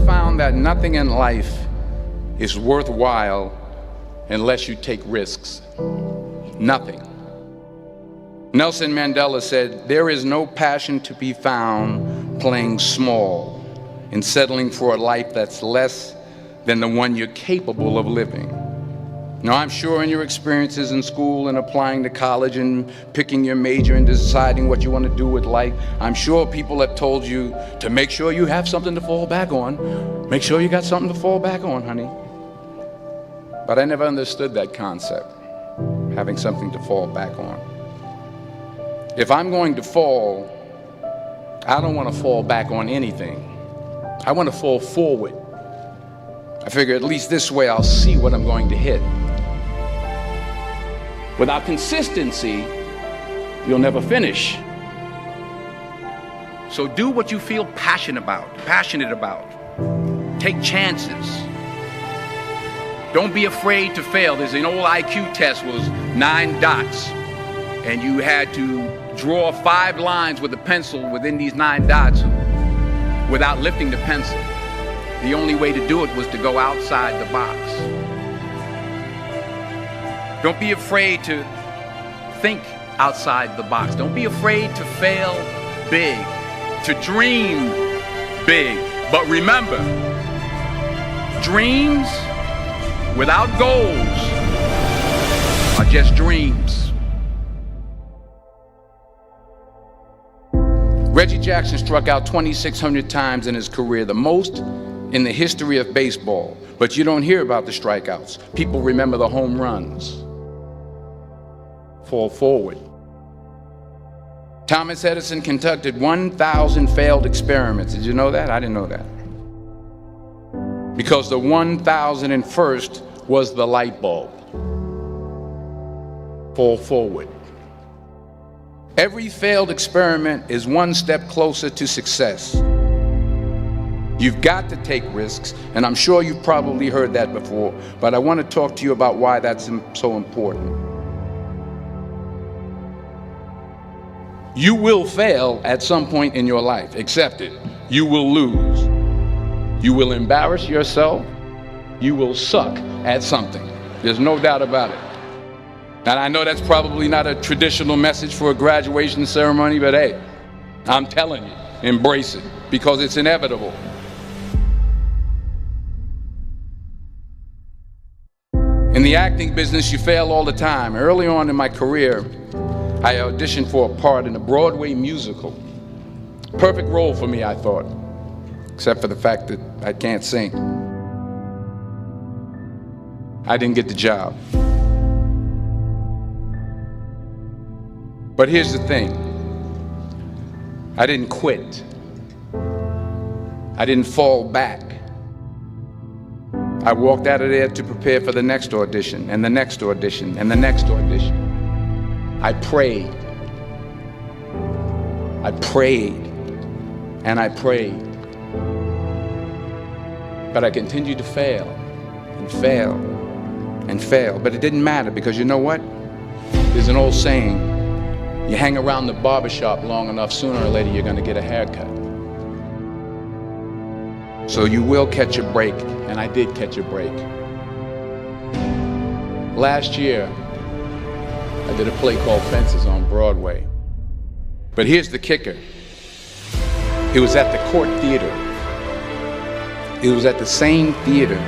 found that nothing in life is worthwhile unless you take risks. Nothing. Nelson Mandela said, "There is no passion to be found playing small and settling for a life that's less than the one you're capable of living." Now, I'm sure in your experiences in school and applying to college and picking your major and deciding what you want to do with life, I'm sure people have told you to make sure you have something to fall back on. Make sure you got something to fall back on, honey. But I never understood that concept, having something to fall back on. If I'm going to fall, I don't want to fall back on anything. I want to fall forward. I figure at least this way I'll see what I'm going to hit. Without consistency, you'll never finish. So do what you feel passionate about. Take chances. Don't be afraid to fail. There's an old IQ test, was 9 dots, and you had to draw 5 lines with a pencil within these 9 dots without lifting the pencil. The only way to do it was to go outside the box. Don't be afraid to think outside the box. Don't be afraid to fail big, to dream big. But remember, dreams without goals are just dreams. Reggie Jackson struck out 2,600 times in his career, the most in the history of baseball. But you don't hear about the strikeouts. People remember the home runs. Fall forward. Thomas Edison conducted 1,000 failed experiments. Did you know that? I didn't know that. Because the 1,001st was the light bulb. Fall forward. Every failed experiment is one step closer to success. You've got to take risks, and I'm sure you've probably heard that before, but I want to talk to you about why that's so important. You will fail at some point in your life. Accept it. You will lose. You will embarrass yourself. You will suck at something. There's no doubt about it. And I know that's probably not a traditional message for a graduation ceremony, but hey, I'm telling you, embrace it, because it's inevitable. In the acting business, you fail all the time. Early on in my career, I auditioned for a part in a Broadway musical. Perfect role for me, I thought, except for the fact that I can't sing. I didn't get the job. But here's the thing. I didn't quit. I didn't fall back. I walked out of there to prepare for the next audition, and the next audition, and the next audition. I prayed. I prayed. And I prayed. But I continued to fail and fail and fail. But it didn't matter, because you know what? There's an old saying, you hang around the barbershop long enough, sooner or later you're going to get a haircut. So you will catch a break, and I did catch a break. Last year, I did a play called Fences on Broadway. But here's the kicker. It was at the Court Theater. It was at the same theater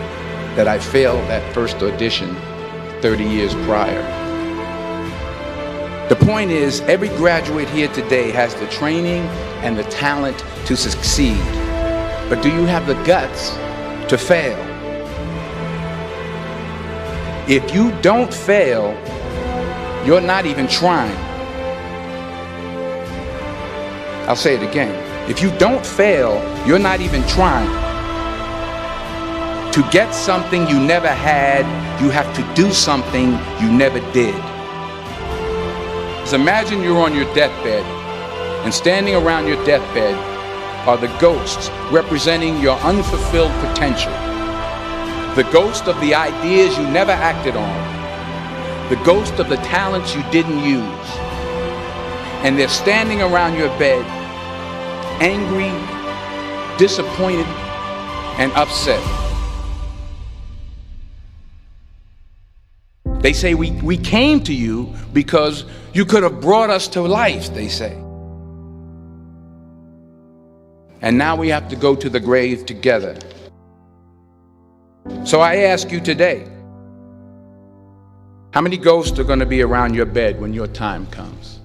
that I failed that first audition 30 years prior. The point is, every graduate here today has the training and the talent to succeed. But do you have the guts to fail? If you don't fail, you're not even trying. I'll say it again. If you don't fail, you're not even trying. To get something you never had, you have to do something you never did. Just imagine you're on your deathbed, and standing around your deathbed are the ghosts representing your unfulfilled potential. The ghost of the ideas you never acted on. The ghost of the talents you didn't use. And they're standing around your bed, angry, disappointed, and upset. They say we came to you because you could have brought us to life, they say. And now we have to go to the grave together. So I ask you today, how many ghosts are going to be around your bed when your time comes?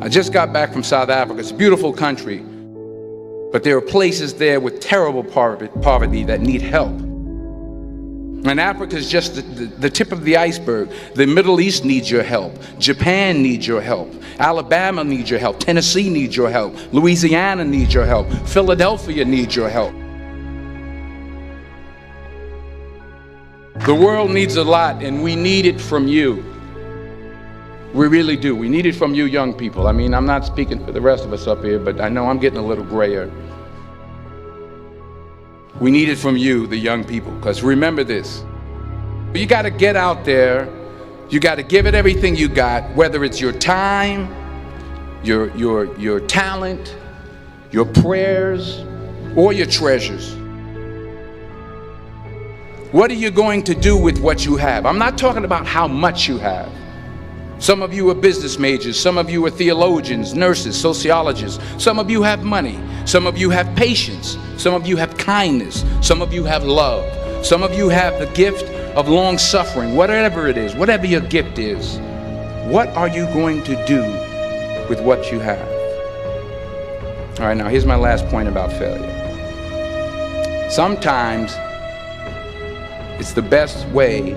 I just got back from South Africa. It's a beautiful country, but there are places there with terrible poverty that need help. And Africa is just the tip of the iceberg. The Middle East needs your help. Japan needs your help. Alabama needs your help. Tennessee needs your help. Louisiana needs your help. Philadelphia needs your help. The world needs a lot, and we need it from you. We really do. We need it from you young people. I mean, I'm not speaking for the rest of us up here, but I know I'm getting a little grayer. We need it from you, the young people, because remember this. You got to get out there. You got to give it everything you got, whether it's your time, your talent, your prayers, or your treasures. What are you going to do with what you have? I'm not talking about how much you have. Some of you are business majors, some of you are theologians, nurses, sociologists. Some of you have money, some of you have patience, some of you have kindness, some of you have love, some of you have the gift of long suffering. Whatever it is, whatever your gift is, what are you going to do with what you have? All right, now here's my last point about failure. Sometimes it's the best way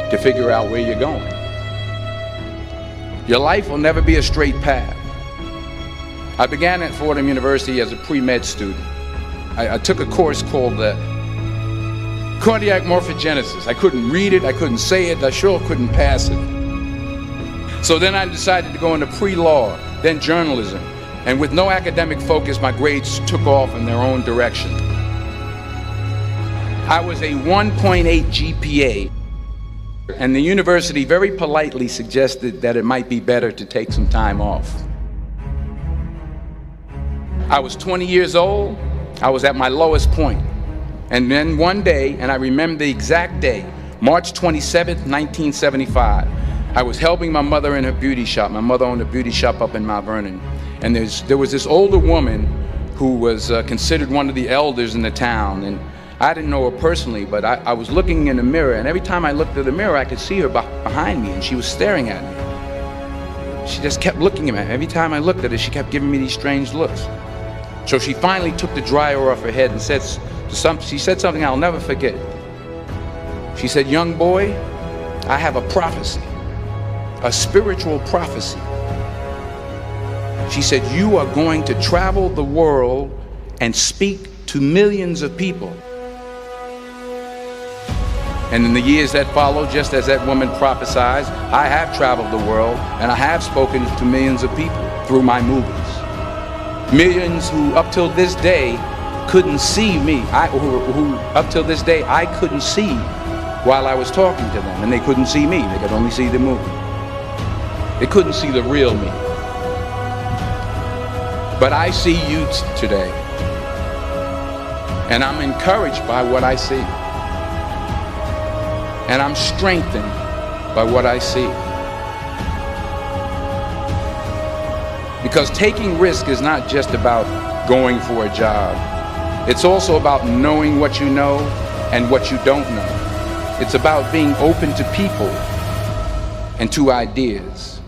to figure out where you're going. Your life will never be a straight path. I began at Fordham University as a pre-med student. I took a course called cardiac morphogenesis. I couldn't read it, I couldn't say it, I sure couldn't pass it. So then I decided to go into pre-law, then journalism. And with no academic focus, my grades took off in their own direction. I was a 1.8 GPA. And the university very politely suggested that it might be better to take some time off. I was 20 years old. I was at my lowest point. And then one day, and I remember the exact day, March 27th, 1975, I was helping my mother in her beauty shop. My mother owned a beauty shop up in Mount Vernon. And there was this older woman who was considered one of the elders in the town. And I didn't know her personally, but I was looking in the mirror, and every time I looked at the mirror, I could see her behind me, and she was staring at me. She just kept looking at me. Every time I looked at her, she kept giving me these strange looks. So she finally took the dryer off her head and she said something I'll never forget. She said, "Young boy, I have a prophecy, a spiritual prophecy." She said, "You are going to travel the world and speak to millions of people." And in the years that followed, just as that woman prophesied, I have traveled the world and I have spoken to millions of people through my movies. Millions who up till this day couldn't see me, who up till this day I couldn't see while I was talking to them, and they couldn't see me, they could only see the movie. They couldn't see the real me. But I see you today, and I'm encouraged by what I see. And I'm strengthened by what I see. Because taking risk is not just about going for a job. It's also about knowing what you know and what you don't know. It's about being open to people and to ideas.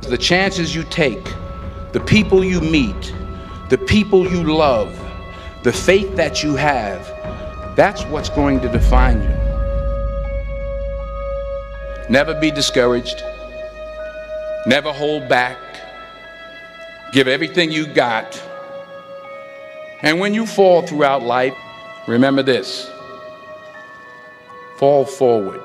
The chances you take, the people you meet, the people you love, the faith that you have, that's what's going to define you. Never be discouraged. Never hold back. Give everything you got. And when you fall throughout life, remember this: fall forward.